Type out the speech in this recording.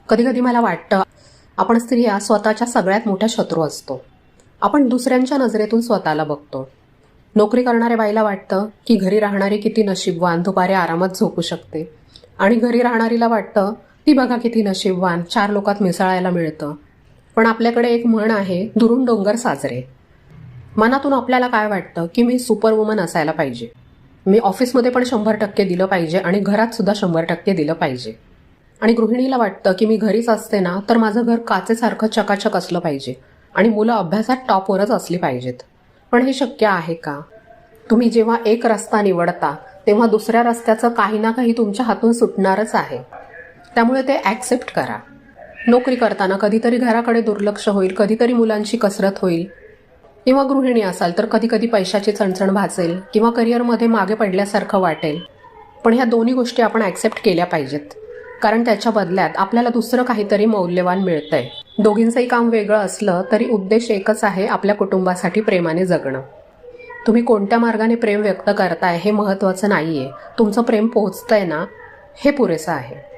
कधी कधी मला वाटतं आपण स्त्रिया स्वतःच्या सगळ्यात मोठ्या शत्रू असतो. आपण दुसऱ्यांच्या नजरेतून स्वतःला बघतो. नोकरी करणाऱ्या बाईला वाटतं की घरी राहणारी किती नशीबवान, दुपारी आरामात झोपू शकते. आणि घरी राहणारीला वाटतं ती बघा किती नशीबवान, 4 लोकात मिसळायला मिळतं. पण आपल्याकडे एक म्हण आहे, दुरून डोंगर साजरे. मनातून आपल्याला काय वाटतं की मी सुपरवुमन असायला पाहिजे, मी ऑफिसमध्ये पण 100% दिलं पाहिजे आणि घरात सुद्धा 100% दिलं पाहिजे. आणि गृहिणीला वाटतं की मी घरीच असते ना तर माझं घर काचेसारखं चकाचक असलं पाहिजे आणि मुलं अभ्यासात टॉपवरच असली पाहिजेत. पण हे शक्य आहे का? तुम्ही जेव्हा एक रस्ता निवडता तेव्हा दुसऱ्या रस्त्याचं काही ना काही तुमच्या हातून सुटणारच आहे. त्यामुळे ते ॲक्सेप्ट करा. नोकरी करताना कधीतरी घराकडे दुर्लक्ष होईल, कधीतरी मुलांची कसरत होईल, किंवा गृहिणी असाल तर कधी कधी पैशाची चणचण भासेल किंवा करिअरमध्ये मागे पडल्यासारखं वाटेल. पण ह्या दोन्ही गोष्टी आपण ॲक्सेप्ट केल्या पाहिजेत, कारण त्याच्या बदल्यात आपल्याला दुसरं काहीतरी मौल्यवान मिळतंय. दोघींचंही काम वेगळं असलं तरी उद्देश एकच आहे, आपल्या कुटुंबासाठी प्रेमाने जगणं. तुम्ही कोणत्या मार्गाने प्रेम व्यक्त करताय हे महत्त्वाचं नाहीये, तुमचं प्रेम पोहोचतंय ना हे पुरेसं आहे.